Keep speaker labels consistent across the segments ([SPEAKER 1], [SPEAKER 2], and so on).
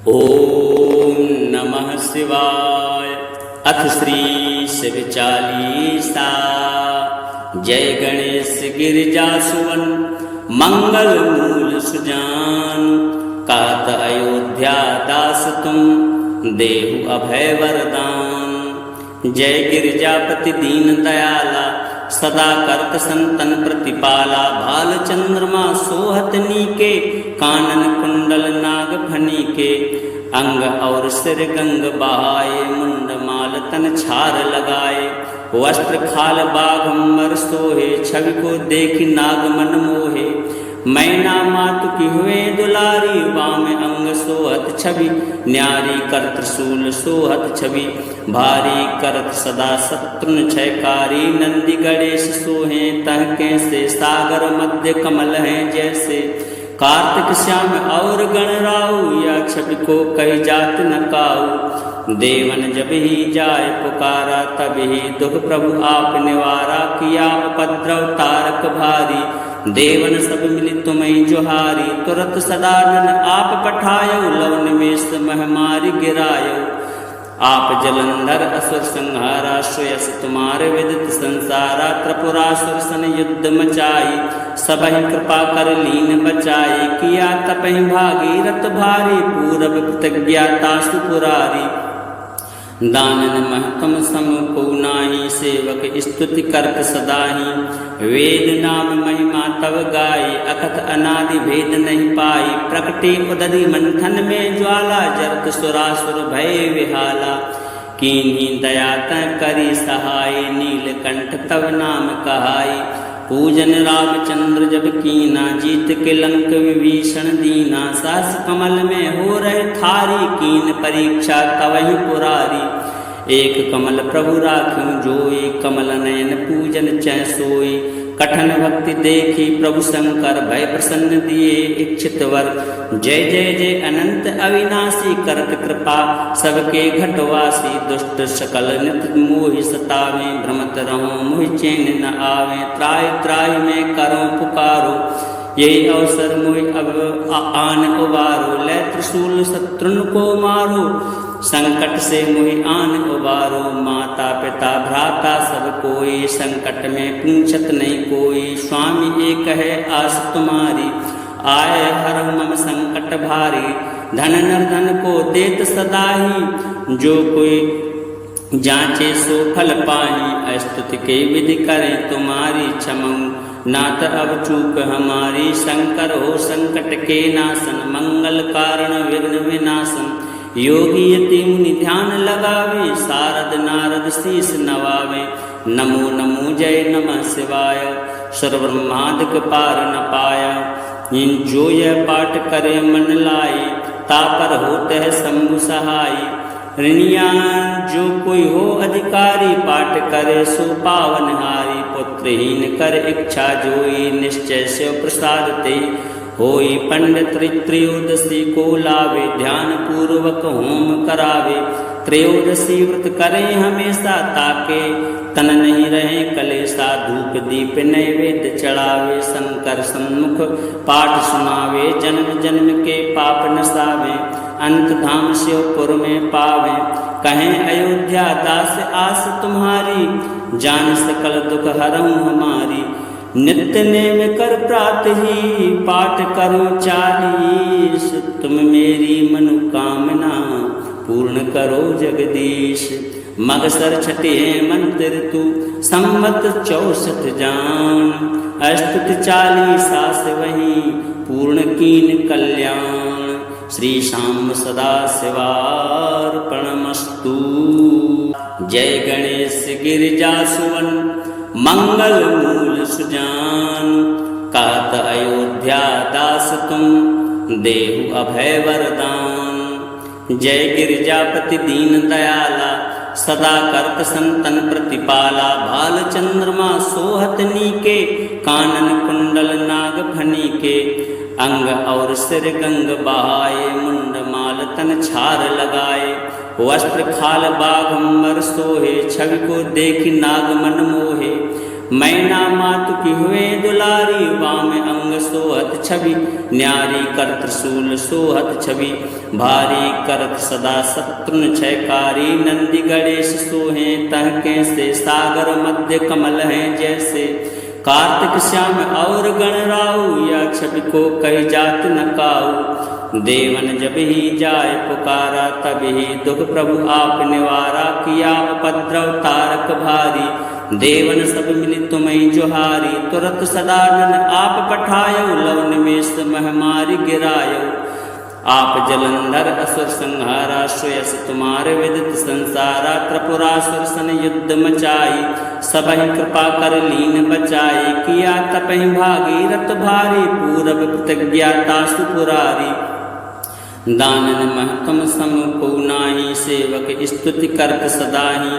[SPEAKER 1] ओम नमः शिवाय। अथ श्री शिव चालीसा। जय गणेश गिरिजा सुवन मंगल मूल सुजान। कहत अयोध्या दास तुम देहु अभय वरदान। जय गिरिजापति दीन दयाला सदा करत संतन प्रतिपाला। भाल चंद्रमा सोहत नीके कानन कुंडल नाग फनी के। अंग और सिर गंग बहाए मुंड माल तन छार लगाए। वस्त्र खाल बाघंबर सोहे छवि को देखी नाग मन मोहे। मैना मातु की हुए दुलारी वाम अंग सोहत छवि। न्यारी कर त्रिशूल सोहत छवि भारी करत सदा शत्रुन क्षयकारी। नंदी गणेश सोहे तह कैसे सागर मध्य कमल हैं जैसे। कार्तिक श्याम और गणराऊ या छवि को कही जात न काऊ। देवन जब ही जाय पुकारा तब ही दुख प्रभु आप निवारा। किया उपद्रव तारक भारी देवन सब मिली तुम्हें जोहारी। तुरत सदानन आप पठायो लव निमेष महमारी गिरायो। आप जलंधर असुर संहारा श्रेयस तुम्हारे विदित संसारा। त्रिपुरासुर सन युद्ध मचाई सबहि कृपा कर लीन बचाई। किया तपहि भागीरथ भारी पूरब प्रतिज्ञा तासु पुरारी। दानन महतम सम को नाही सेवक स्तुति करत सदाही। वेद नाम महिमा तव गाई अकथ अनादि भेद नहीं पाई। प्रकटे उदधि मंथन में ज्वाला जरत सुरासुर भय विहाला। कीन्ही दया तै करी सहाय नीलकंठ तव नाम कहाई। पूजन रामचंद्र जब कीना जीत के लंक विभीषण दीना। सास कमल में हो रहे थारी कीन परीक्षा तवहि पुरारी। एक कमल प्रभु राख्यूं जोई कमल नयन पूजन चै सोई। कठन भक्ति देखी प्रभु शंकर भय प्रसन्न दिए इच्छित वर। जय जय जय अनंत अविनाशी करत कृपा सबके घटवासी। दुष्ट सकल नित मोहि सतावे भ्रमत रहूं मोहि चैन न आवे। त्राय त्राय में करो पुकारो यही अवसर मोहि अब आन उबारो। लै त्रिशूल शत्रुन को मारो संकट से मोहि आन उबारो। माता पिता भ्राता सब कोई संकट में पूछत नहीं कोई। स्वामी एक है आस तुम्हारी आए हर मम संकट भारी। धन निर्धन को देत सदाही जो कोई जांचे सो फल पाही। स्तुति के विधि करें तुम्हारी क्षमऊ नात अब चूक हमारी। शंकर हो संकट के नाशन मंगल कारण विघ्न विनाशन। योगी यति मुनि ध्यान लगावे सारद नारद शीस नवावे। नमो नमो जय नमः शिवाय सर्वब्रह्मादिक पार न पाया। इन जो यह पाठ करे मन लाए तापर होते है शंभु सहाय। ऋणिया जो कोई हो अधिकारी पाठ करे सो पावन हारी। पुत्रहीन कर इच्छा जोई निश्चय से प्रसाद ते। होई पंडित त्रयोदशी को लावे ध्यान पूर्वक होम करावे। त्रयोदशी व्रत करें हमेशा ताके तन नहीं रहे कलेसा। धूप दीप नैवेद्य चढ़ावे शंकर सम्मुख पाठ सुनावे। जन्म जन्म के पाप नसावे अंत धाम शिवपुर में पावे। कहें अयोध्या दास आस तुम्हारी जान सकल दुख हरऊं हमारी। नित्य नेम कर प्रात ही पाठ करो 40। तुम मेरी मनोकामना पूर्ण करो जगदीश। मगसर छठे मंत्र तू सम्मत 64 जान। अस्तुत 40 से वही पूर्ण कीन कल्याण। श्री श्याम सदा शिवार्पणमस्तु। जय गणेश गिरिजा सुवन मंगल मूल सुजान। कहत अयोध्या दास तुम देहु अभय वरदान। जय गिरिजापति दीन दयाला सदा करत संतन प्रतिपाला। भाल चंद्रमा सोहत नीके कानन कुंडल नाग फनी के। अंग और सिर गंग बहाए मुंड माल तन छार लगाए। वस्त्र खाल बाघंबर सोहे छवि को देखी नाग मन मोहे। मैना मातु की हुए दुलारी, वाम अंग सोहत छवि, न्यारी कर त्रिशूल सोहत छवि, भारी करत सदा शत्रुन छयकारी, नंदी गणेश सोहे तहके से, सागर मध्य कमल हैं जैसे, कार्तिक श्याम और गणराऊ, या छवि को कही जात न काऊ, देवन जब ही जाय पुकारा, तब ही दुख प्रभु आप निवारा, किया उपद्रव तारक भारी, देवन सब मिली तुम्हें जोहारी, तुरत सदानन आप पठायो, लव निमेष महामारी गिरायो, आप जलंधर असुर संहारा, श्रेयस तुम्हारे विदित संसारा, त्रिपुरासुर सन युद्ध मचाई, सबहि कृपा कर लीन बचाई, किया तपहि भागीरथ भारी, पूरब प्रतिज्ञाता सुपुरारी, दानन महतम सम को नाही, सेवक स्तुति करत सदाही,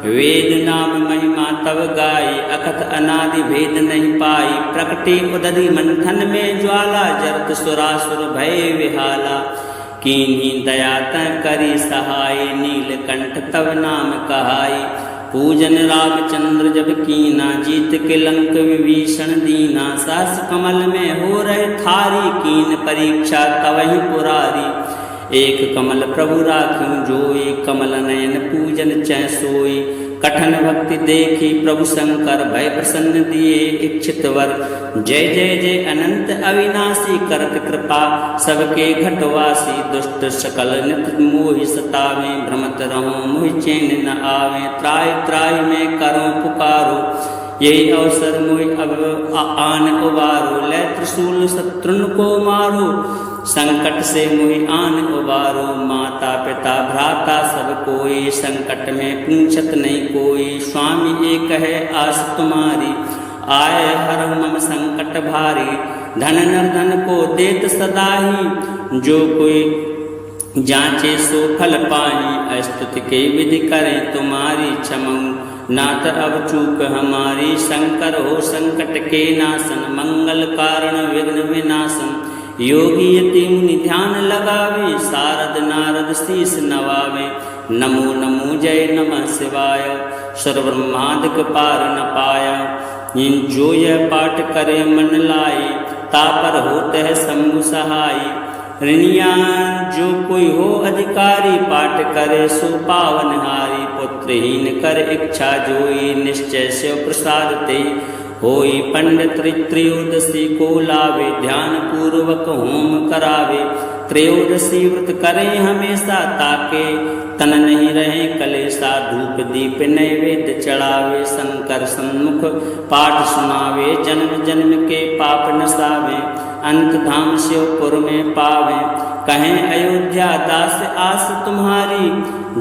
[SPEAKER 1] वेद नाम महिमा तव गाई, अकथ अनादि भेद नहीं पाई, प्रकटे उदधि मंथन में ज्वाला, जरत सुरासुर भय विहाला, कीन्ही दया करी सहाय, नीलकंठ तव नाम कहाई, पूजन रामचंद्र जब कीना, जीत के लंक विभीषण दीना, सहस कमल में हो रहे थारी, कीन परीक्षा तवहि पुरारी, एक कमल प्रभु राख्यूं जोई, कमल नयन पूजन चै सोई, कठन भक्ति देखी प्रभु शंकर, भय प्रसन्न दिए इच्छित वर, जय जय जय अनंत अविनाशी, करत कृपा सबके घटवासी, दुष्ट सकल नित मोहि सतावे, भ्रमत रहूं मोहि चैन न आवे, त्राय त्राय में करो पुकारो, यही अवसर मोहि अब आन उबारो, लै त्रिशूल शत्रुन को मारो, संकट से मोहि आन उबारो, माता पिता भ्राता सब कोई, संकट में पूछत नहीं कोई, स्वामी एक है आस तुम्हारी, आए हर मम संकट भारी, धन निर्धन को देत सदाही, जो कोई जांचे सो फल पाही, स्तुति के विधि करें तुम्हारी, क्षमऊ नाथ अब चूक हमारी, शंकर हो संकट के नाशन, मंगल कारण विघ्न विनाशन, योगी यति मुनि ध्यान लगावे, सारद नारद शीस नवावे, नमो नमो जय नमः शिवाय, सर्वब्रह्मादिक पार न पाया, इन जो यह पाठ करे मन लाए, तापर होते है शंभु सहाय, ऋणिया जो कोई हो अधिकारी, पाठ करे सो पावन हारी, पुत्रहीन कर इच्छा जोई, निश्चय शिव प्रसाद ते, होई पंडित त्रयोदशी को लावे, ध्यान पूर्वक होम करावे, त्रयोदशी व्रत करें हमेशा, ताके तन नहीं रहे कलेसा, धूप दीप नैवेद्य चढ़ावे, शंकर सन्मुख पाठ सुनावे, जन्म जन्म के पाप नसावे, अंत धाम शिवपुर में पावे, कहें अयोध्या दास आस तुम्हारी,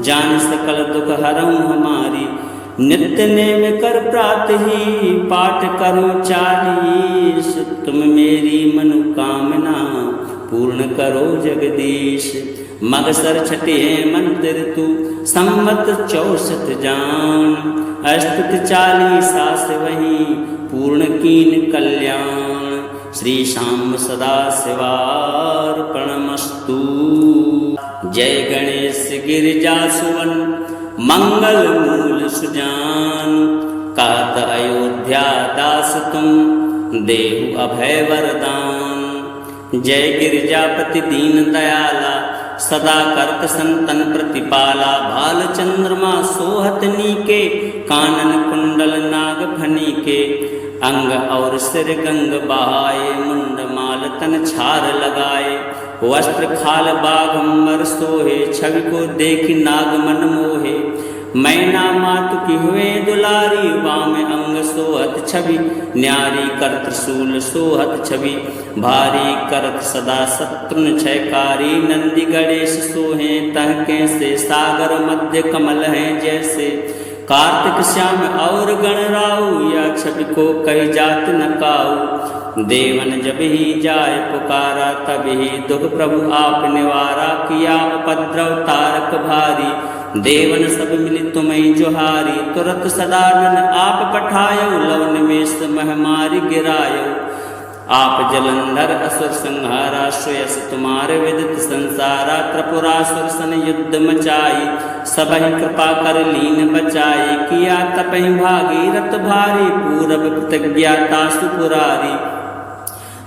[SPEAKER 1] जान सकल दुख हरऊं हमारी, नित्य नेम कर प्रात ही, पाठ करो 40, तुम मेरी मनोकामना पूर्ण करो जगदीश, मगसर छठे मंत्र तू संवत 64 जान, अष्टुत 40 से वहीं पूर्ण कीन कल्याण, श्री श्याम सदा शिवार्पणमस्तु। जय गणेश गिरिजा सुवन मंगल मूल सुजान, कहत अयोध्या दास तुम देहु अभय वरदान, जय गिरिजापति दीन दयाला, सदा करत संतन प्रतिपाला, भाल चंद्रमा सोहत नीके, कानन कुंडल नाग फनी के, अंग और सिर गंग बहाए, मुंड माल तन छार लगाए, वस्त्र खाल बाघंबर सोहे, छवि को देखी नाग मन मोहे, मैना मातु की हुए दुलारी, वाम अंग सोहत छवि, न्यारी कर त्रिशूल सोहत छवि, भारी करत सदा शत्रुन छयकारी, नंदी गणेश सोहे तहके से, सागर मध्य कमल हैं जैसे, कार्तिक श्याम और गणराऊ, या छवि को कही जात न काऊ, देवन जब ही जाय पुकारा, तब ही दुख प्रभु आप निवारा, किया उपद्रव तारक भारी, देवन सब मिली तुम्हें जोहारी, तुरत सदानन आप पठायो, लव निमेष महामारी गिरायो, आप जलंधर असुर संहारा श्रेयस तुम्हारे विदित संसारा त्रिपुरासुर सन युद्ध मचाई सबहि कृपा कर लीन बचाई किया तपहि भागीरथ भारी पूरब प्रतिज्ञाता सुपुरारी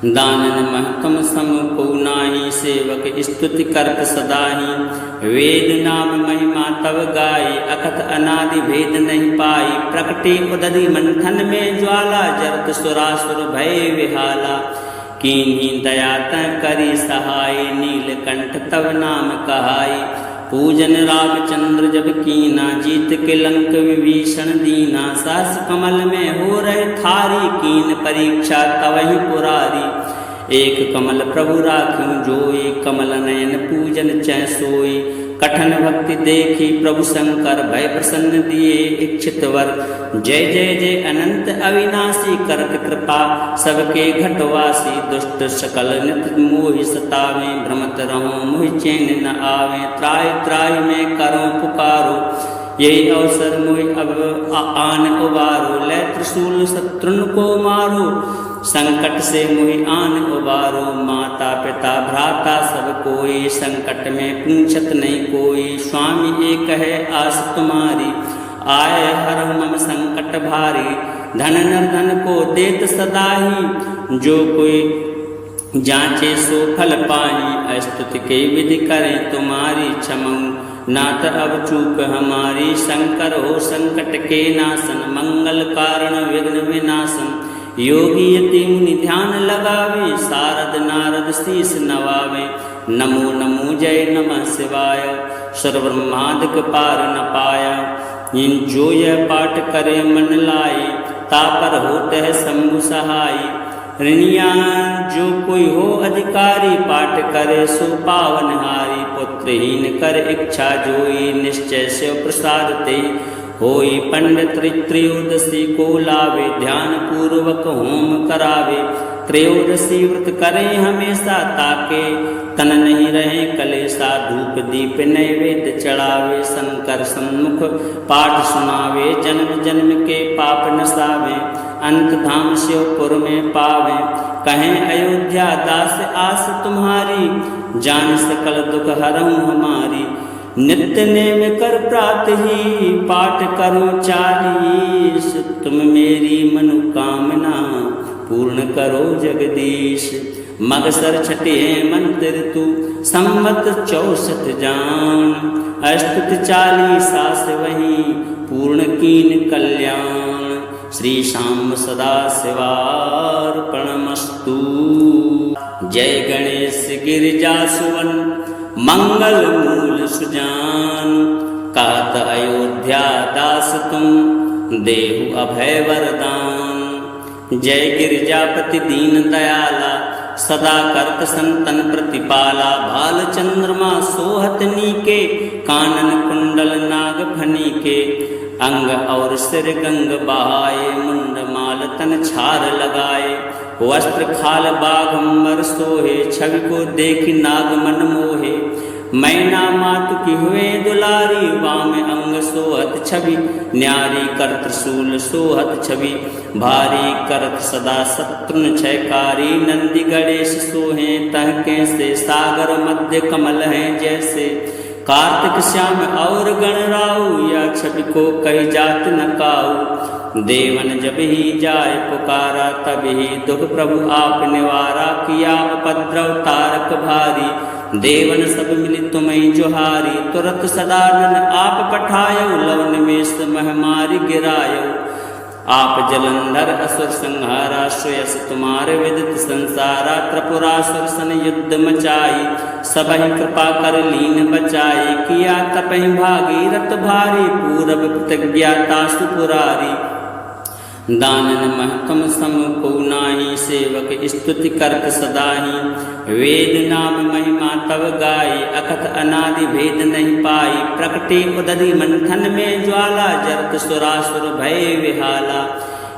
[SPEAKER 1] दानन महतम सम को नाही सेवक स्तुति करत सदाही वेद नाम महिमा तव गाई अकथ अनादि भेद नहीं पाई प्रकटे उदधि मंथन में ज्वाला जरत सुरासुर भय विहाला कीन्ही दया तह करी सहाय नीलकंठ तव नाम कहाई पूजन रामचंद्र जब कीना जीत के लंक विभीषण दीना सहस कमल में हो रहे थारी कीन परीक्षा तवहि पुरारी एक कमल प्रभु राख्यूं जोई कमल नयन पूजन चै सोई कठन भक्ति देखी प्रभु शंकर भय प्रसन्न दिए इच्छित वर जय जय जय अनंत अविनाशी करत कृपा सबके घटवासी दुष्ट सकल नित मोहि सतावे भ्रमत रहो मोहि चैन न आवे त्राय त्राय में करो पुकारो यही अवसर मोहि अब आन उबारो लै त्रिशूल शत्रुन को मारो संकट से मोहि आन उबारो माता पिता भ्राता सब कोई संकट में पूछत नहीं कोई स्वामी एक है आस तुम्हारी आए हर मम संकट भारी धन निर्धन को देत सदाही जो कोई जांचे सो फल पाही स्तुति के विधि करें तुम्हारी क्षमऊ नाथ अब चूक हमारी शंकर हो संकट के नाशन मंगल कारण विघ्न विनाशन योगी यति मुनि ध्यान लगावे सारद नारद शीस नवावे नमो नमो जय नमः शिवाय सर्वब्रह्मादिक पार न पाया इन जो यह पाठ करे मन लाए तापर होते है शंभु सहाय ऋणिया जो कोई हो अधिकारी पाठ करे सो पावन हारी पुत्रहीन कर इच्छा जोई निश्चय से प्रसाद ते होई पंडित त्रयोदशी को लावे ध्यान पूर्वक होम करावे त्रयोदशी व्रत करें हमेशा ताके तन नहीं रहे कलेसा धूप दीप नैवेद्य चढ़ावे शंकर सम्मुख पाठ सुनावे जन्म जन्म के पाप नसावे अंत धाम शिवपुर में पावे कहें अयोध्या दास आस तुम्हारी जान सकल दुख हरऊं हमारी नित्य नेम कर प्रात ही पाठ करो 40 तुम मेरी मनोकामना पूर्ण करो जगदीश मगसर छठे मंत्र तू सम्मत 64 जान अष्टुत 40 सास वही पूर्ण कीन कल्याण श्री श्याम सदा शिवार्पणमस्तु जय गणेश गिरिजा सुवन मंगल मूल सुजान कहत अयोध्या दास तुम देहु अभय वरदान जय गिरिजापति दीन दयाला सदा करत संतन प्रतिपाला भाल चंद्रमा सोहत नीके कानन कुंडल नाग फनी के अंग और सिर गंग बहाए मुंड माल तन छार लगाए वस्त्र खाल बाघंबर सोहे छवि को देख नाग मन मोहे मैना मातु की हुए दुलारी वाम अंग सोहत छवि न्यारी कर त्रिशूल सोहत छवि भारी करत सदा शत्रुन छयकारी नंदी गणेश सोहे तहके से सागर मध्य कमल हैं जैसे कार्तिक श्याम और गणराऊ या छवि को कही जात न काऊ देवन जब ही जाय पुकारा तब ही दुख प्रभु आप निवारा किया उपद्रव तारक भारी देवन सब मिली तुम्हें जोहारी तुरत सदानन आप पठायो लव निमेष महमारी गिरायो आप जलंधर असुर संहारा श्रेयस तुम्हारे विदित संसारा त्रिपुरासुर सन युद्ध मचाई सबहि कृपा कर लीन बचाई किया तपहि भागीरथ भारी पूरब प्रतिज्ञाता सुपुरारी दानन महतम सम को नाही सेवक स्तुति करत सदाही वेद नाम महिमा तव गाई अकथ अनादि भेद नहीं पाई प्रकटे उदधि मंथन में ज्वाला जरत सुरासुर भय विहाला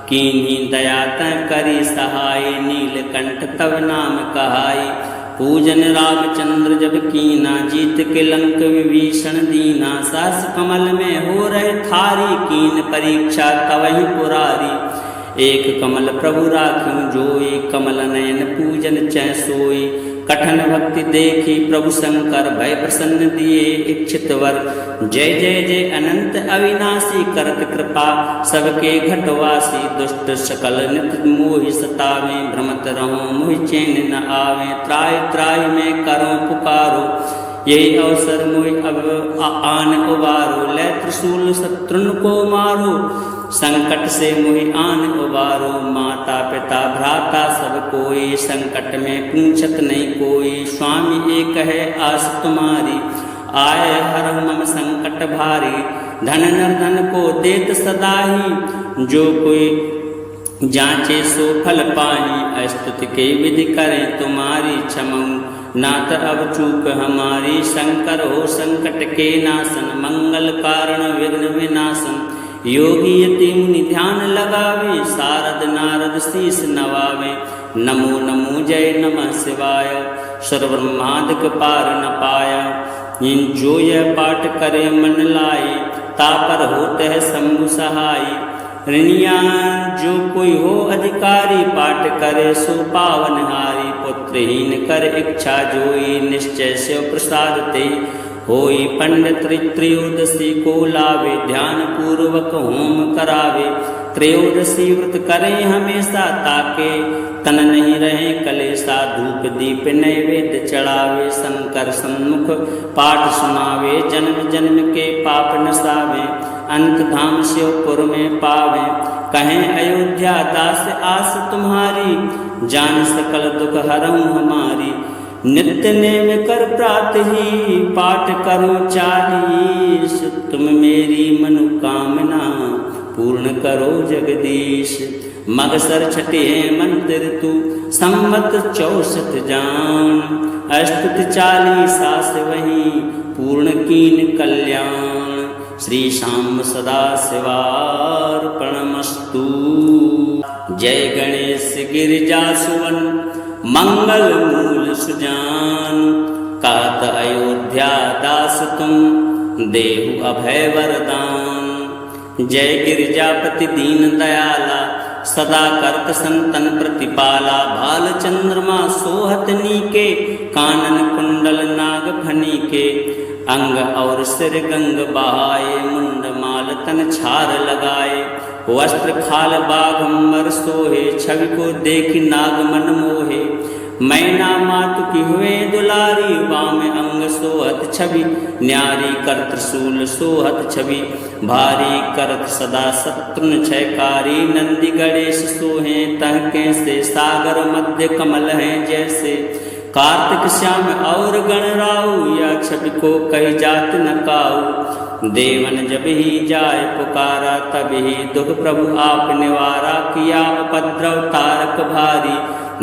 [SPEAKER 1] कीन्ही दया तह करी सहाय नीलकंठ तव नाम कहाई पूजन रामचंद्र जब कीना जीत के लंक विभीषण दीना सहस कमल में हो रहे थारी कीन परीक्षा तवहि पुरारी एक कमल प्रभु राख्यूं जोई, कमल नयन पूजन चै सोई। कठन भक्ति देखी प्रभु शंकर, भय प्रसन्न दिए इच्छित वर। जय जय जय अनंत अविनाशी, करत कृपा सबके घटवासी। दुष्ट सकल नित मोहि सतावे, भ्रमत रहूं मोहि चैन न आवे। त्राय त्राय में करो पुकारो, यही अवसर मोहि अब आन उबारो। लै त्रिशूल शत्रुन को मारो, संकट से मोहि आन उबारो। माता पिता भ्राता सब कोई, संकट में पूछत नहीं कोई। स्वामी एक है आस तुम्हारी, आए हर मम संकट भारी। धन निर्धन को देत सदाही, जो कोई जांचे सो फल पाई। स्तुति के विधि करें तुम्हारी, क्षमऊ नाथ अब चूक हमारी। शंकर हो संकट के नाशन, मंगल कारण विघ्न विनाशन। योगी यति मुनि ध्यान लगावे, सारद नारद शीस नवावे। नमो नमो जय नमः शिवाय, सर्वब्रह्मादिक पार न पाया। इन जो यह पाठ करे मन लाए, तापर होते है शंभु सहाय। ऋणिया जो कोई हो अधिकारी, पाठ करे सो पावन हारी। पुत्रहीन कर इच्छा जोई, निश्चय से प्रसाद ते। होई पंडित त्रयोदशी को लावे, ध्यान पूर्वक होम करावे। त्रयोदशी व्रत करें हमेशा, ताके तन नहीं रहे कलेसा। धूप दीप नैवेद्य चढ़ावे, शंकर सन्मुख पाठ सुनावे। जन्म जन्म के पाप नसावे, अंत धाम शिवपुर में पावे। कहें अयोध्या दास आस तुम्हारी, जान सकल दुख हरऊं हमारी। नित्य नेम कर प्रात ही, पाठ करो 40। तुम मेरी मनोकामना पूर्ण करो जगदीश। मगसर छठे मंत्र तू, संवत 64 जान। अष्टुत 40 से वहीं, पूर्ण कीन कल्याण। श्री श्याम सदा शिवार्पणमस्तु। जय गणेश गिरिजा सुवन, मंगल मूल सुजान। कहत अयोध्या दास तुम, देहु अभय वरदान। जय गिरिजापति दीन दयाला, सदा करत संतन प्रतिपाला। भाल चंद्रमा सोहत नीके, कानन कुंडल नाग फनी के। अंग और सिर गंग बहाए, मुंड माल तन छार लगाए। वस्त्र खाल बाघंबर सोहे, छवि को देखी नाग मन मोहे। मैना मातु की हुए दुलारी, वाम अंग सोहत छवि न्यारी। कर त्रिशूल सोहत छवि भारी, करत सदा शत्रुन छयकारी। नंदी गणेश सोहे तह कैसे, सागर मध्य कमल हैं जैसे। कार्तिक श्याम और गणराऊ, या छवि को कही जात न काऊ। देवन जब ही जाय पुकारा, तब ही दुख प्रभु आप निवारा। किया उपद्रव तारक भारी,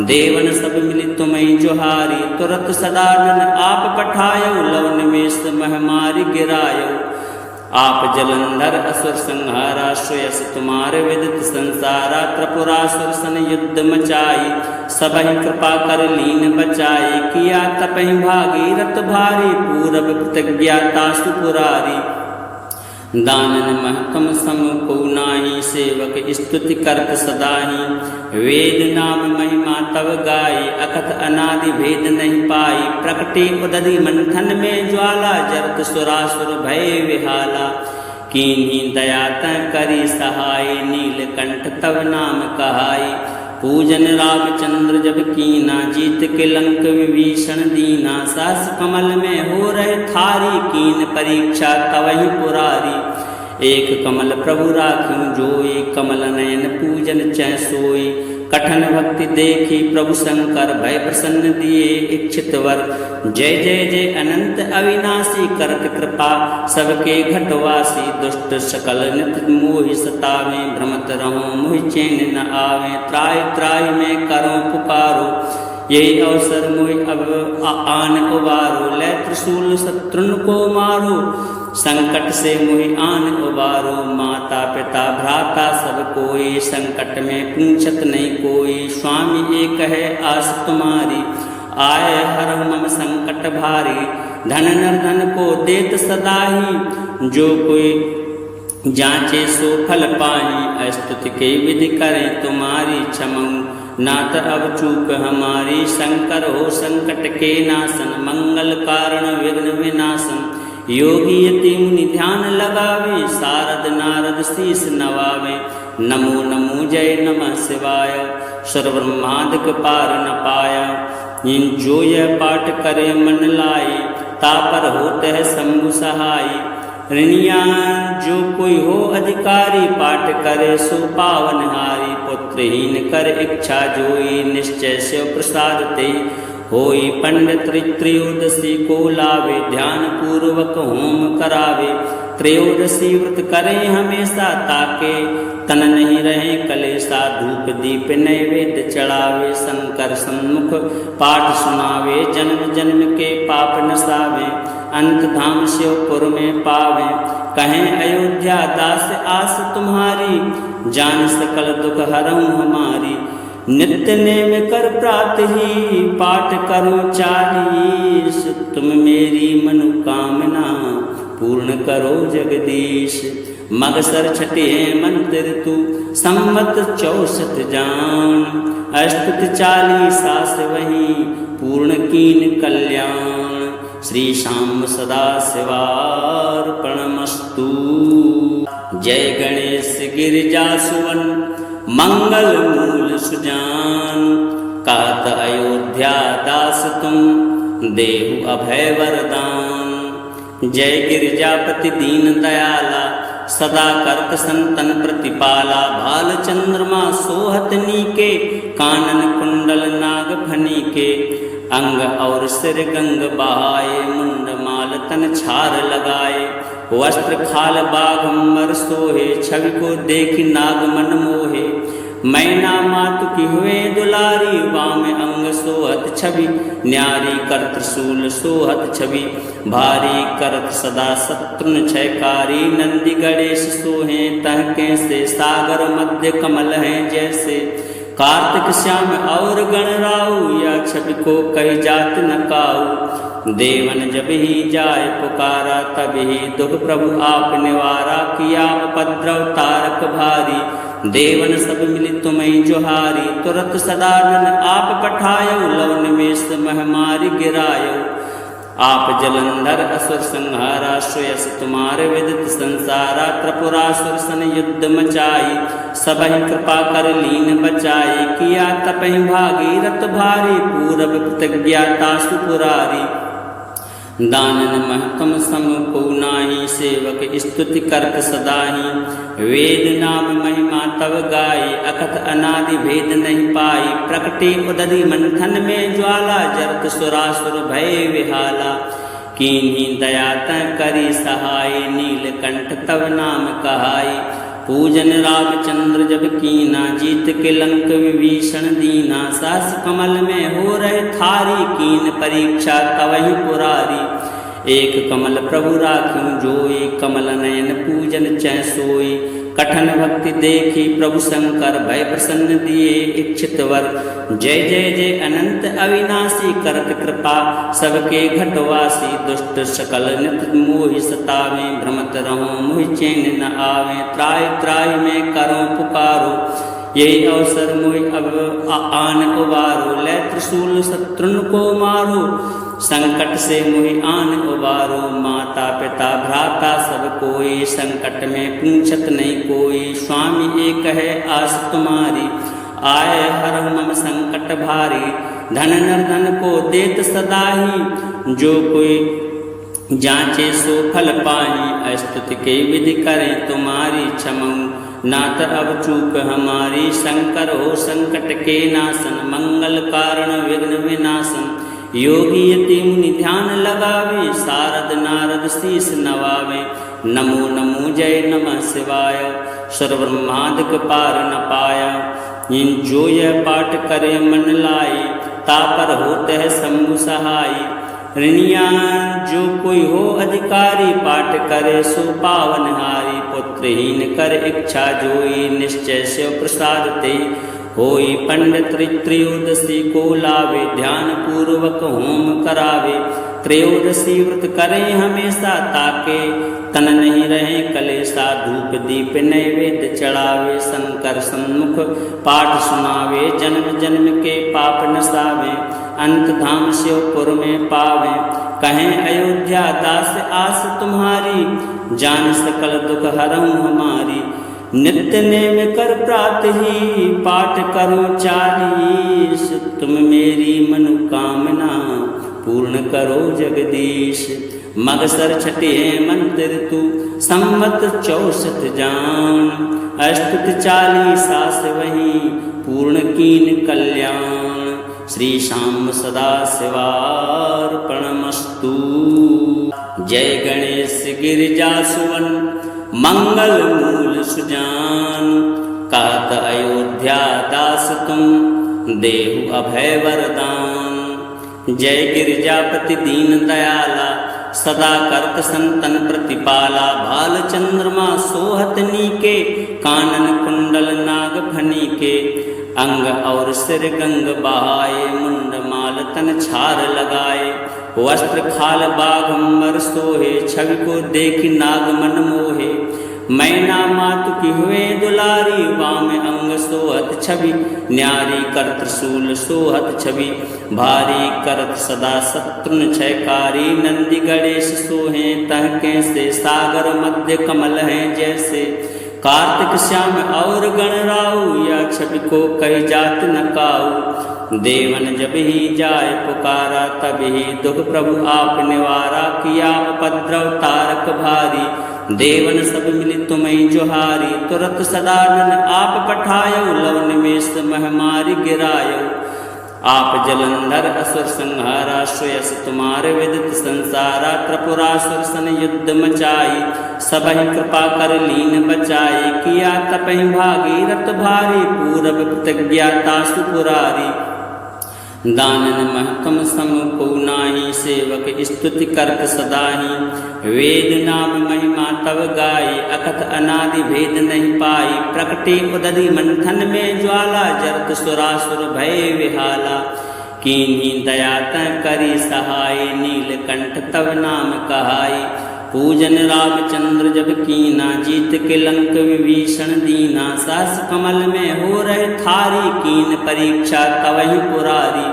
[SPEAKER 1] देवन सब मिली तुम्हें जोहारी। तुरत सदानन आप पठायो, लव निमेष महमारी गिरायो। आप जलंधर असुर संहारा, श्रेयस तुम्हारे विदित संसारा। त्रिपुरासुर सन युद्ध मचाई, सबहि कृपा कर लीन बचाई। किया तपहि भागीरथ भारी, पूरब प्रतिज्ञा तासु पुरारी। दानन महतम सम को नाही, सेवक स्तुति करत सदाही। वेद नाम महिमा तव गाई, अकथ अनादि भेद नहीं पाई। प्रकटे उदधि मंथन में ज्वाला, जरत सुरासुर भय विहाला। कीन्ही दया तै करी सहाय, नीलकंठ तव नाम कहाई। पूजन रामचंद्र जब कीना, जीत के लंक विभीषण दीना। सहस कमल में हो रहे थारी, कीन परीक्षा तवहि पुरारी। एक कमल प्रभु राख्यूं जोई, कमल नयन पूजन चै सोई। कठन भक्ति देखी प्रभु शंकर, भय प्रसन्न दिए इच्छित वर। जय जय जय अनंत अविनाशी, करत कृपा सबके घटवासी। दुष्ट सकल नित मोहि सतावे, भ्रमत रहूं मोहि चैन न आवे। त्राय त्राय में करो पुकारो, यही अवसर मोहि अब आन उबारो। लै त्रिशूल शत्रुन को मारो, संकट से मोहि आन उबारो। माता पिता भ्राता सब कोई, संकट में पूछत नहीं कोई। स्वामी एक है आस तुम्हारी, आए हर मम संकट भारी। धन निर्धन को देत सदाही, जो कोई जांचे सो फल पाई, स्तुति के विधि करें तुम्हारी क्षमऊ। नाथ अब चूक हमारी, शंकर हो संकट के नाशन, मंगल कारण विघ्न विनाशन। योगी यति मुनि ध्यान लगावे, सारद नारद शीस नवावे। नमो नमो जय नमः शिवाय, सर्वब्रह्मादिक पार न पाया। इन जो यह पाठ करे मन लाए, तापर होते है शंभु सहाय। ऋणिया जो कोई हो अधिकारी, पाठ करे सो पावन हारी। पुत्रहीन कर इच्छा जोई, निश्चय से प्रसाद ते। होई पंडित त्रयोदशी को लावे, ध्यान पूर्वक होम करावे। त्रयोदशी व्रत करें हमेशा, ताके तन नहीं रहे कलेसा। धूप दीप नैवेद्य चढ़ावे, शंकर सन्मुख पाठ सुनावे। जन्म जन्म के पाप नसावे, अंत धाम शिवपुर में पावे। कहें अयोध्या दास आस तुम्हारी, जान सकल दुख हरऊं हमारी। नित्य नेम कर प्रात ही, पाठ करो 40। तुम मेरी मनोकामना पूर्ण करो जगदीश। मगसर छठे मंत्र तू, संवत 64 जान। अस्तुत 40 सास वहीं, पूर्ण कीन कल्याण। श्री श्याम सदा शिवार्पणमस्तु। जय गणेश गिरिजा सुवन, मंगल मूल सुजान। कहत अयोध्या दास तुम, देहु अभय वरदान। जय गिरिजापति दीन दयाला, सदा करत संतन प्रतिपाला। भाल चंद्रमा सोहत नीके, कानन कुंडल नाग फनी के। अंग और सिर गंग बहाए, मुंड माल तन छार लगाए। वस्त्र खाल बाघंबर सोहे, छवि को देखी नाग मन मोहे। मैना मातु की हुए दुलारी, वाम अंग सोहत छवि न्यारी। कर त्रिशूल सोहत छवि भारी, करत सदा शत्रुन क्षयकारी। नंदी गणेश सोहे तहके से, सागर मध्य कमल हैं जैसे। कार्तिक श्याम और गणराऊ, या छवि को कही जात न काऊ। देवन जब ही जाय पुकारा, तब ही दुख प्रभु आप निवारा। किया उपद्रव तारक भारी, देवन सब मिली तुम्हें जोहारी। तुरत सदानन आप पठायो, लव निमेष महमारी गिरायो। आप जलंधर असुर संहारा, श्रेयस तुम्हारे विदित संसारा। त्रिपुरासुर सन युद्ध मचाई, सबहि कृपा कर लीन बचाई। किया तपहि भागीरथ भारी, पूरब प्रतिज्ञाता सुपुरारी। दानन महतम सम को नाही, सेवक स्तुति करत सदाही। वेद नाम महिमा तव गाई, अकथ अनादि भेद नहीं पाई। प्रकटे उदधि मंथन में ज्वाला, जरत सुरासुर भय विहाला। कीन्ही दया तै करी सहाय, नीलकंठ तव नाम कहाई। पूजन रामचंद्र जब कीना, जीत के लंक विभीषण दीना। सहस कमल में हो रहे थारी, कीन परीक्षा तवहि पुरारी। एक कमल प्रभु राख्यूं जोई, कमल नयन पूजन चै सोई। कठन भक्ति देखी प्रभु शंकर, भय प्रसन्न दिए इच्छित वर। जय जय जय अनंत अविनाशी, करत कृपा सबके घटवासी। दुष्ट सकल नित मोहि सतावे, भ्रमत रहूं मोहि चैन न आवे। त्राय त्राय में करो पुकारो, यही अवसर मोहि अब आन उबारो। लै त्रिशूल शत्रुन को मारो, संकट से मोहि आन उबारो। माता पिता भ्राता सब कोई, संकट में पूछत नहीं कोई। स्वामी एक है आस तुम्हारी, आए हर मम संकट भारी। धन निर्धन को देत सदाही, जो कोई जांचे सो फल पाई। स्तुति के विधि करें तुम्हारी क्षमऊ, नाथ अब चूक हमारी। शंकर हो संकट के नाशन, मंगल कारण विघ्न विनाशन। योगी यति मुनि ध्यान लगावे, सारद नारद शीस नवावे। नमो नमो जय नमः शिवाय, सर्वब्रह्मादिक पार न पाया। इन जो यह पाठ करे मन लाए, तापर होते है शंभु सहाय। ऋणिया जो कोई हो अधिकारी, पाठ करे सो पावन हारी। पुत्रहीन कर इच्छा जोई, निश्चय से प्रसाद ते। होई पंडित त्रयोदशी को लावे, ध्यान पूर्वक होम करावे। त्रयोदशी व्रत करें हमेशा, ताके तन नहीं रहे कलेसा। धूप दीप नैवेद्य चढ़ावे, शंकर सन्मुख पाठ सुनावे। जन्म जन्म के पाप नसावे, अंत धाम शिवपुर में पावे। कहें अयोध्या दास आस तुम्हारी, जान सकल दुख हरऊं हमारी। नित्य नेम कर प्रात ही, पाठ करो 40। तुम मेरी मनोकामना पूर्ण करो जगदीश। मगसर छठे मंत्र तू, संवत 64 जान। अष्टुत 40 सास वहीं, पूर्ण कीन कल्याण। श्री श्याम सदा शिवार्पणमस्तु। जय गणेश गिरिजा सुवन, मंगल मूल सुजान। कहत अयोध्या दास तुम, देहु अभय वरदान। जय गिरिजापति दीन दयाला, सदा करत संतन प्रतिपाला। भाल चंद्रमा सोहत नीके, कानन कुंडल नाग फनी के। अंग और सिर गंग बहाए, मुंड माल तन छार लगाए। वस्त्र खाल बाघंबर सोहे, छवि को देखी नाग मन मोहे। मैना मातु की हुए दुलारी, वाम अंग सोहत छवि न्यारी। कर त्रिशूल सोहत छवि भारी, करत सदा शत्रुन क्षयकारी। नंदी गणेश सोहे तह कैसे, सागर मध्य कमल हैं जैसे। कार्तिक श्याम और गणराऊ, या छवि को कही जात न काऊ। देवन जब ही जाय पुकारा, तब ही दुख प्रभु आप निवारा। किया उपद्रव तारक भारी, देवन सब मिली तुम्हें जोहारी। तुरत सदानन आप पठायो, लव निमेष महामारी गिरायो। आप जलंधर असुर संहारा, श्रेयस तुम्हारे विदित संसारा। त्रिपुरासुर सन युद्ध मचाई, सबहि कृपा कर लीन बचाई। किया तपहि भागीरथ भारी, पूरब प्रतिज्ञा तासु पुरारी। दानन महतम सम को नाही, सेवक स्तुति करत सदाही। वेद नाम महिमा तव गाई, अकथ अनादि भेद नहीं पाई। प्रकटे उदधि मंथन में ज्वाला, जरत सुरासुर भय विहाला। कीन्ही दया तै करी सहाय, नीलकंठ तव नाम कहाई। पूजन रामचंद्र जब कीना, जीत के लंक विभीषण दीना। सहस कमल में हो रहे थारी, कीन परीक्षा तवहि पुरारी।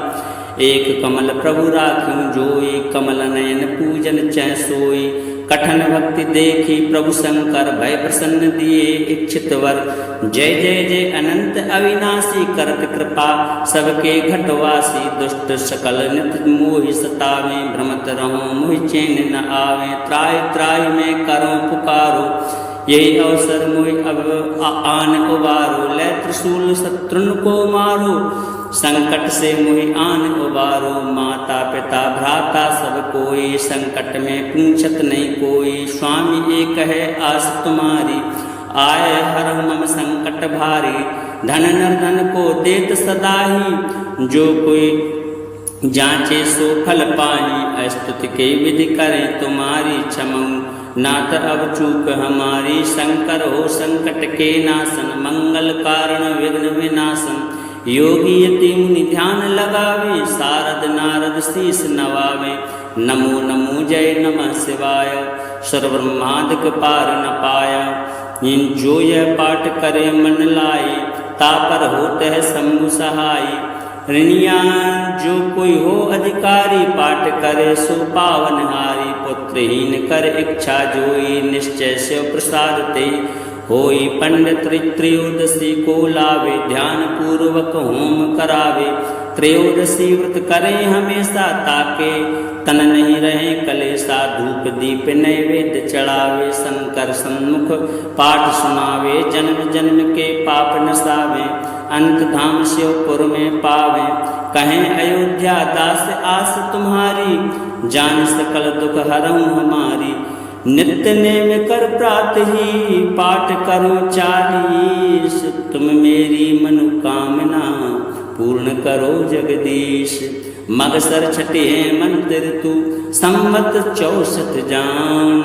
[SPEAKER 1] एक कमल प्रभु राख्यूं जोई, कमल नयन पूजन चै सोई। कठन भक्ति देखी प्रभु शंकर, भय प्रसन्न दिए इच्छित वर। जय जय जय अनंत अविनाशी, करत कृपा सबके घटवासी। दुष्ट सकल नित मोहि सतावे, भ्रमत रहो मोहि चैन न आवे। त्राय त्राय में करो पुकारो, यही अवसर मोहि अब आन उबारो। लै त्रिशूल शत्रुन को मारो, संकट से मोहि आन उबारो। माता पिता भ्राता सब कोई, संकट में पूछत नहीं कोई। स्वामी एक है आस तुम्हारी, आए हर मम संकट भारी। धन निर्धन को देत सदाही, जो कोई जांचे सो फल पाही। स्तुति के विधि करें तुम्हारी, क्षमऊ नाथ अब चूक हमारी। शंकर हो संकट के नाशन, मंगल कारण विघ्न विनाशन। योगी यति मुनि ध्यान लगावे, सारद नारद शीस नवावे। नमो नमो जय नमः शिवाय, सर्वब्रह्मादिक पार न पाया। इन जो यह पाठ करे मन लाए, तापर होते है शंभु सहाय। ऋणिया जो कोई हो अधिकारी, पाठ करे सो पावनहारी। पुत्रहीन कर इच्छा जोई, निश्चय शिव प्रसाद ते। होई पंडित त्रयोदशी को लावे, ध्यान पूर्वक होम करावे। त्रयोदशी व्रत करें हमेशा, ताके तन नहीं रहे कलेसा। धूप दीप नैवेद्य चढ़ावे, शंकर सन्मुख पाठ सुनावे। जन्म जन्म के पाप नसावे, अंत धाम शिवपुर में पावे। कहें अयोध्या दास आस तुम्हारी, जान सकल दुख हरऊं हमारी। नित्य नेम कर प्रात ही, पाठ करो 40। तुम मेरी मनोकामना पूर्ण करो जगदीश। मगसर छठे मंत्र तू, संवत 64 जान।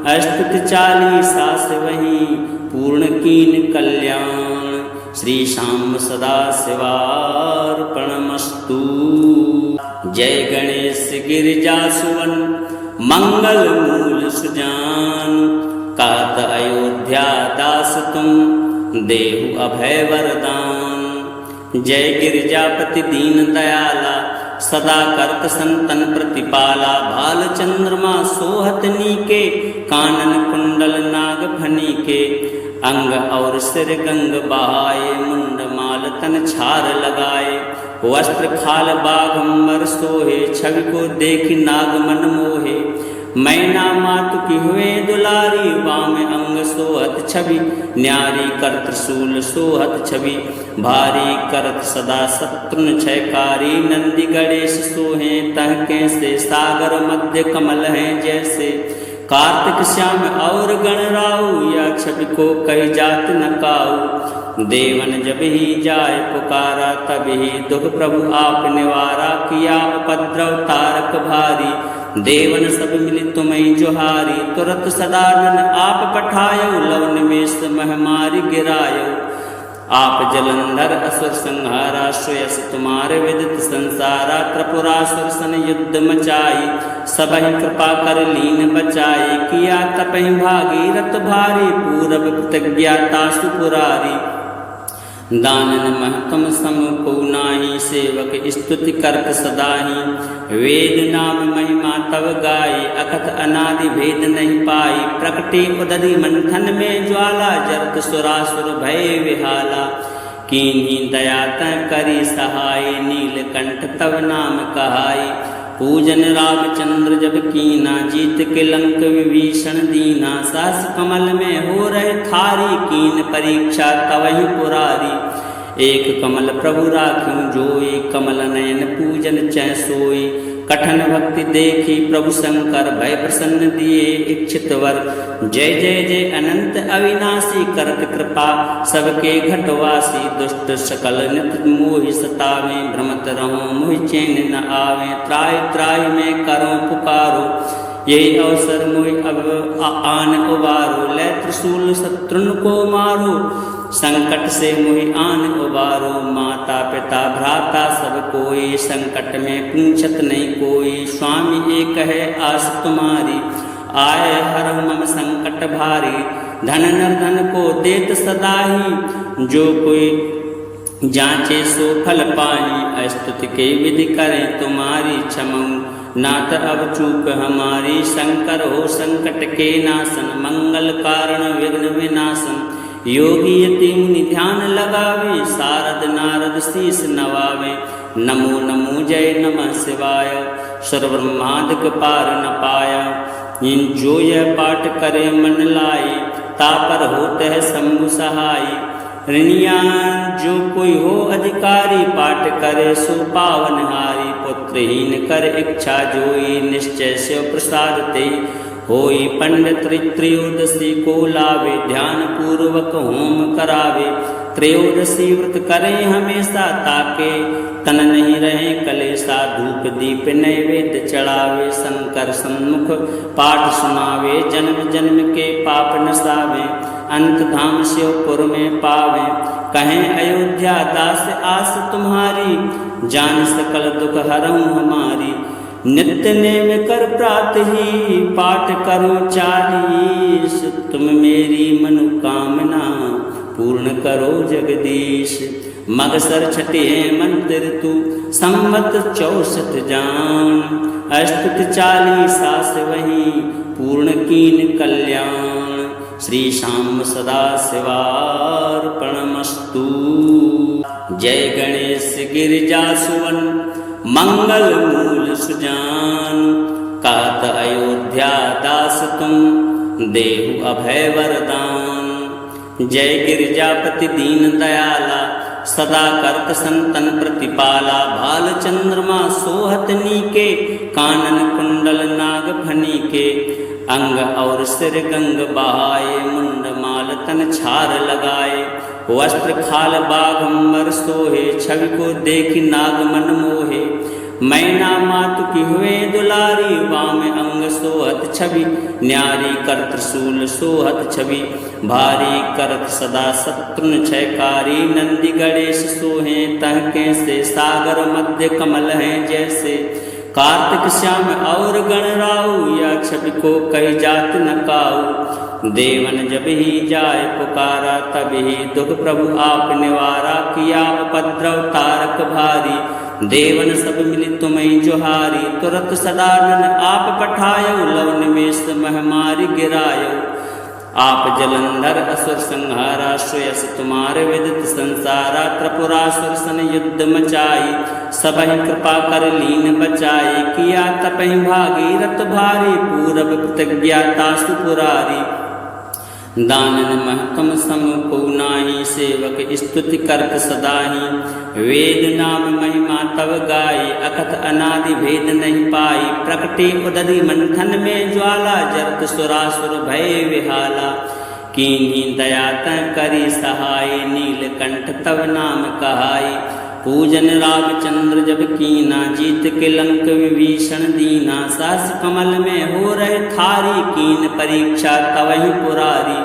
[SPEAKER 1] अष्टुत 40 सास वहीं, पूर्ण कीन कल्याण। श्री श्याम सदा शिवार्पणमस्तु। जय गणेश गिरिजा सुवन मंगल मूल सुजान। कहत अयोध्या दास तुम देहु अभय वरदान। जय गिरिजापति दीन दयाला सदा करत संतन प्रतिपाला। भाल चंद्रमा सोहत नीके कानन कुंडल नाग फनी के। अंग और सिर गंग बहाए मुंड माल तन छार लगाए। वस्त्र खाल बाघंबर सोहे छवि को देखी नाग मन मोहे। मैना मातु की हुए दुलारी वाम अंग सोहत छवि। न्यारी कर त्रिशूल सोहत छवि भारी करत सदा शत्रुन क्षयकारी। नंदी गणेश सोहे तहके से सागर मध्य कमल हैं जैसे। कार्तिक श्याम और गणराऊ या छवि को कही जात न काऊ। देवन जब ही जाय पुकारा तब ही दुख प्रभु आप निवारा। किया उपद्रव तारक भारी देवन सब मिली तुम्हें जोहारी। तुरत सदानन आप पठायो लव निमेष महमारी गिरायो। आप जलंधर असुर संहारा श्रेयस तुम्हारे विदित संसारा। त्रिपुरासुर सन युद्ध मचाई सबहि कृपा कर लीन बचाई। किया तपहि भागीरथ भारी पूरब प्रतिज्ञा तासु पुरारी। दानन महतम सम को नाही सेवक स्तुति करत सदाही। वेद नाम महिमा तव गाई अकथ अनादि भेद नहीं पाई। प्रकटे उदधि मंथन में ज्वाला जरत सुरासुर भय विहाला। कीन्ही दया तै करी सहाय नीलकंठ तव नाम कहाई। पूजन रामचंद्र जब कीना जीत के लंक विभीषण दीना। सहस कमल में हो रहे थारी कीन परीक्षा तवहि पुरारी। एक कमल प्रभु राख्यूं जोई कमल नयन पूजन चै सोई। कठन भक्ति देखी प्रभु शंकर भय प्रसन्न दिए इच्छित वर। जय जय जय अनंत अविनाशी करत कृपा सबके घटवासी। दुष्ट सकल नित मोहि सतावे भ्रमत रहूं मोहि चैन न आवे। त्राय त्राय में करो पुकारो यही अवसर मोहि अब आन उबारो। ले त्रिशूल शत्रुन को मारो संकट से मोहि आन उबारो। माता पिता भ्राता सब कोई संकट में पूछत नहीं कोई। स्वामी एक है आस तुम्हारी आए हर मम संकट भारी। धन निर्धन को देत सदाही जो कोई जांचे सो फल पाई। स्तुति के विधि करें तुम्हारी क्षमऊ नाथ अब चूक हमारी। शंकर हो संकट के नाशन मंगल कारण विघ्न विनाशन। योगी यति मुनि ध्यान लगावे सारद नारद शीस नवावे। नमो नमो जय नमः शिवाय सर्वब्रह्मादिक पार न पाया। इन जो यह पाठ करे मन लाए तापर होते है शंभु सहाय। ऋणिया जो कोई हो अधिकारी पाठ करे सो पावन हारी। पुत्रहीन कर इच्छा जोई निश्चय से प्रसाद ते। होई पंडित त्रयोदशी को लावे ध्यान पूर्वक होम करावे। त्रयोदशी व्रत करें हमेशा ताके तन नहीं रहे कलेसा। धूप दीप नैवेद्य चढ़ावे शंकर सम्मुख पाठ सुनावे। जन्म जन्म के पाप नसावे अंत धाम शिवपुर में पावे। कहें अयोध्या दास आस तुम्हारी जान सकल दुख हरऊं हमारी। नित्य नेम कर प्रात ही पाठ करो 40। तुम मेरी मनोकामना पूर्ण करो जगदीश। मगसर छठे मंत्र तू संवत 64 जान। अस्तुत 40 सास वही पूर्ण कीन कल्याण। श्री श्याम सदा शिवार्पणमस्तु। जय गणेश गिरिजा सुवन मंगल मूल सुजान। कहत अयोध्या दास तुम देहु अभय वरदान। जय गिरिजापति दीन दयाला सदा करत संतन प्रतिपाला। भाल चंद्रमा सोहत नीके कानन कुंडल नाग फनी के। अंग और सिर गंग बहाए मुंड माल तन छार लगाए। वस्त्र खाल बाघंबर सोहे छवि को देखी नाग मन मोहे। मैना मातु की हुए दुलारी, वाम अंग सोहत छवि, न्यारी कर त्रिशूल सोहत छवि, भारी करत सदा शत्रुन क्षयकारी, नंदी गणेश सोहे तह कैसे, सागर मध्य कमल हैं जैसे, कार्तिक श्याम और गणराऊ, या छवि को कही जात न काऊ, देवन जब ही जाय पुकारा, तब ही दुख प्रभु आप निवारा, किया उपद्रव तारक भारी, देवन सब मिली तुम्हें जोहारी, तुरत सदानन आप पठायो, लव निमेष महमारी गिरायो, आप जलंधर असुर संहारा, श्रेयस तुम्हारे विदित संसारा, त्रिपुरासुर सन युद्ध मचाई, सबहि कृपा कर लीन बचाई, किया तपहि भागीरथ भारी, पूरब प्रतिज्ञाता सुपुरारी, दानन महतम सम को नाही, सेवक स्तुति करत सदाही, वेद नाम महिमा तव गाई, अकथ अनादि भेद नहीं पाई, प्रकटी उदधि मंथन में ज्वाला, जरत सुरासुर भय विहाला, कीन्ही दया तह करी सहाय, नीलकंठ तव नाम कहाई, पूजन रामचंद्र जब कीना, जीत के लंक विभीषण दीना, सहस कमल में हो रहे थारी, कीन परीक्षा तवहि पुरारी,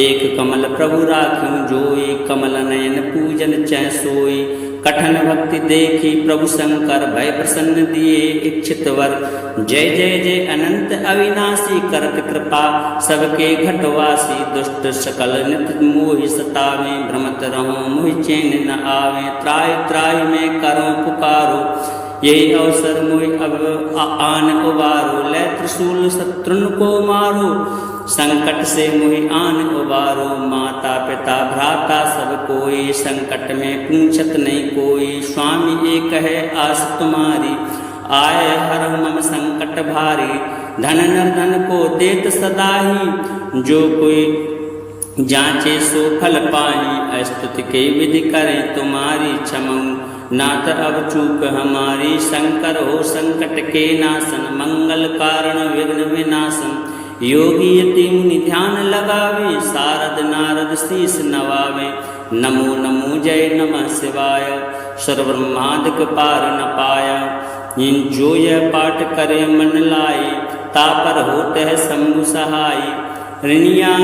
[SPEAKER 1] एक कमल प्रभु राख्यूं जोई, कमल नयन पूजन चै सोई, कठन भक्ति देखी प्रभु शंकर, भय प्रसन्न दिए इच्छित वर, जय जय जय अनंत अविनाशी, करत कृपा सबके घटवासी, दुष्ट सकल नित मोहि सतावे, भ्रमत रहूं मोहि चैन न आवे, त्राय त्राय में करो पुकारो, यही अवसर मोहि अब आन उबारो, लै त्रिशूल शत्रुन को मारो, संकट से मोहि आन उबारो, माता पिता भ्राता सब कोई, संकट में पूछत नहीं कोई, स्वामी एक है आस तुम्हारी, आए हर मम संकट भारी, धन निर्धन को देत सदाही, जो कोई जांचे सो फल पाही, स्तुति के विधि करें तुम्हारी, क्षमऊ नाथ अब चूक हमारी, शंकर हो संकट के नाशन, मंगल कारण विघ्न विनाशन, योगी यति मुनि ध्यान लगावे, सारद नारद शीस नवावे, नमो नमो जय नमः शिवाय, सर्वब्रह्मादिक पार न पाया, इन जो यह पाठ करे मन लाए, तापर होते है शंभु सहाय, ऋणिया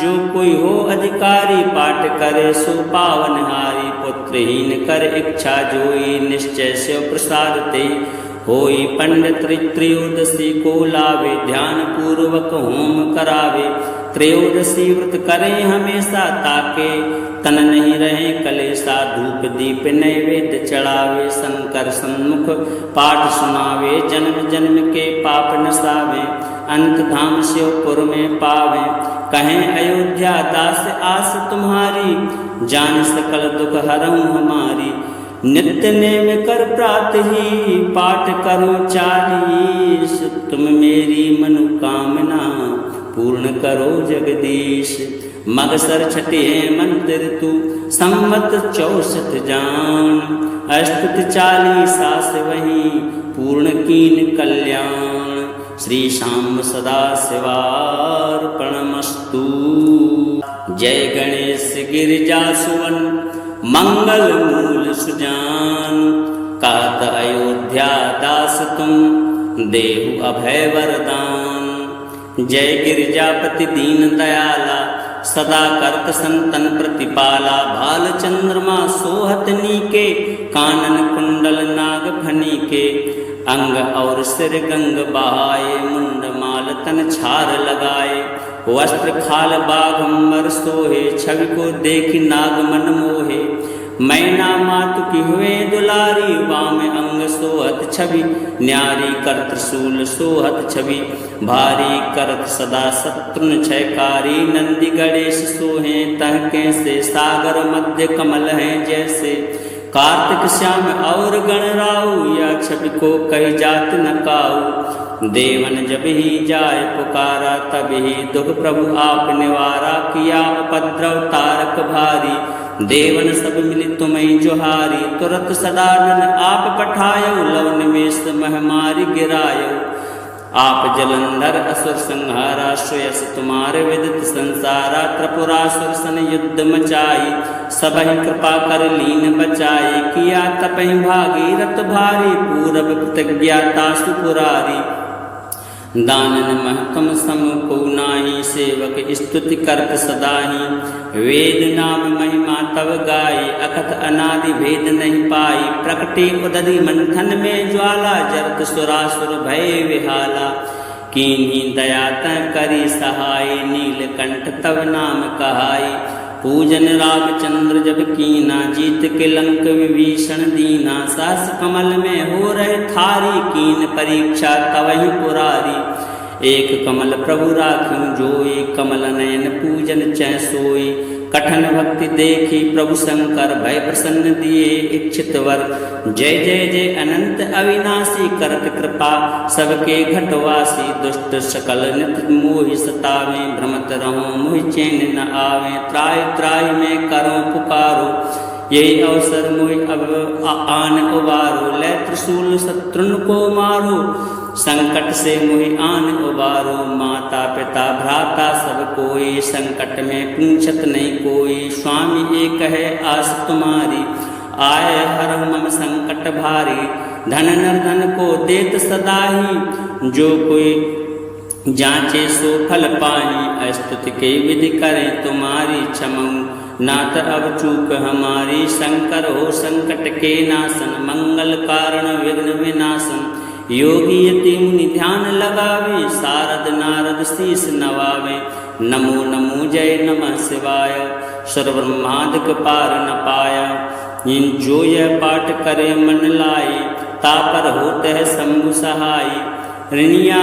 [SPEAKER 1] जो कोई हो अधिकारी, पाठ करे सो पावन हारी, पुत्रहीन कर इच्छा जोई, निश्चय से प्रसाद ते, होई पंडित त्रयोदशी को लावे, ध्यान पूर्वक होम करावे, त्रयोदशी व्रत करें हमेशा, ताके तन नहीं रहे कलेसा, धूप दीप नैवेद्य चढ़ावे, शंकर सन्मुख पाठ सुनावे, जन्म जन्म के पाप नसावे, अंत धाम शिवपुर में पावे, कहें अयोध्या दास आस तुम्हारी, जान सकल दुख हरऊं हमारी, नित्य नेम कर प्रात ही, पाठ करो 40, तुम मेरी मनोकामना पूर्ण करो जगदीश, मगसर छठे मंत्र तू संवत 64 जान, अष्टुत 40 सास वहीं पूर्ण कीन कल्याण, श्री श्याम सदा शिवार्पणमस्तु। जय गणेश गिरिजा सुवन मंगल मूल सुजान, कात अयोध्या दास तुम देहु अभय वरदान, जय गिरिजापति दीन दयाला, सदा करत संतन प्रतिपाला, भाल चंद्रमा सोहत नीके, कानन कुंडल नाग फनी के, अंग और सिर गंग बहाए, मुंड माल तन छार लगाए, वस्त्र खाल बाघंबर सोहे, छवि को देखी नाग मन मोहे, मैना मातु की हुए दुलारी, वाम अंग सोहत छवि, न्यारी कर त्रिशूल सोहत छवि, भारी करत सदा शत्रुन क्षयकारी, नंदी गणेश सोहे तह कैसे, सागर मध्य कमल हैं जैसे, कार्तिक श्याम और गणराऊ, या छवि को कही जात न काऊ, देवन जब ही जाय पुकारा, तब ही दुख प्रभु आप निवारा, किया उपद्रव तारक भारी, देवन सब मिली तुम्हें जोहारी, तुरत सदानन आप पठायो, लव निमेष महमारी गिरायो, आप जलंधर असुर संहारा, श्रेयस तुम्हारे विदित संसारा। त्रिपुरासुर सन युद्ध मचाई, सबहि कृपा कर लीन बचाई। किया तपहि भागीरथ भारी, पूरब प्रतिज्ञाता सुपुरारी। दानन महतम सम को नाही, सेवक स्तुति करत सदाही। वेद नाम महिमा तव गाई, अकथ अनादि भेद नहीं पाई। प्रकटे उदधि मंथन में ज्वाला, जरत सुरासुर भय विहाला। कीन्ही दया तै करी सहाय, नीलकंठ तव नाम कहाई। पूजन रामचंद्र जब कीना, जीत के लंक विभीषण दीना। सहस कमल में हो रहे थारी, कीन परीक्षा तवहि पुरारी। एक कमल प्रभु राखूं जोई, कमल नयन पूजन चै सोई। कठन भक्ति देखी प्रभु शंकर, भय प्रसन्न दिए इच्छित वर। जय जय जय अनंत अविनाशी, करत कृपा सबके घटवासी। दुष्ट सकल नित मोहि सतावे, भ्रमत रहूं मोहि चैन न आवे। त्राय त्राय में करो पुकारो, यही अवसर मोहि अब आन उबारो। लै त्रिशूल शत्रुन को मारो, संकट से मोहि आन उबारो। माता पिता भ्राता सब कोई, संकट में पूछत नहीं कोई। स्वामी एक है आस तुम्हारी, आए हर मम संकट भारी। धन निर्धन को देत सदाही, जो कोई जांचे सो फल पाही। स्तुति के विधि करें तुम्हारी, क्षमऊ नाथ अब चूक हमारी। शंकर हो संकट के नाशन, मंगल कारण विघ्न विनाशन। योगी यति मुनि ध्यान लगावे, सारद नारद शीस नवावे। नमो नमो जय नमः शिवाय, सर्वब्रह्मादिक पार न पाया। इन जो यह पाठ करे मन लाए, तापर होते है शंभु सहाय। ऋणिया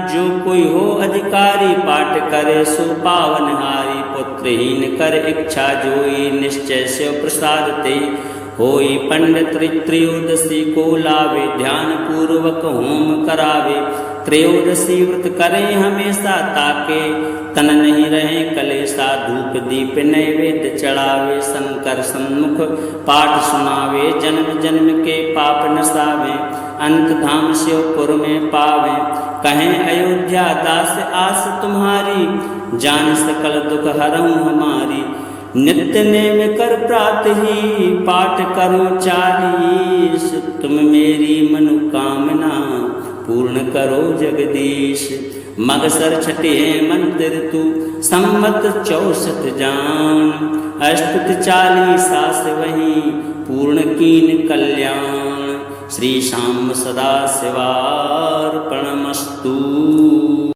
[SPEAKER 1] जो कोई हो अधिकारी, पाठ करे सो पावन हारी। पुत्रहीन कर इच्छा जोई, निश्चय से प्रसाद ते। होई पंडित त्रयोदशी को लावे, ध्यान पूर्वक होम करावे। त्रयोदशी व्रत करें हमेशा, ताके तन नहीं रहे कलेसा। धूप दीप नैवेद्य चढ़ावे, शंकर सन्मुख पाठ सुनावे। जन्म जन्म के पाप नसावे, अंत धाम शिवपुर में पावे। कहें अयोध्या दास आस तुम्हारी, जान सकल दुख हरऊं हमारी। नित्य नेम कर प्रात ही, पाठ करो 40। तुम मेरी मनोकामना पूर्ण करो जगदीश। मगसर छठे मंत्र तू, सम्मत 64 जान। अष्टुत 40 सास वहीं, पूर्ण कीन कल्याण। श्री श्याम सदा शिवार्पणमस्तु।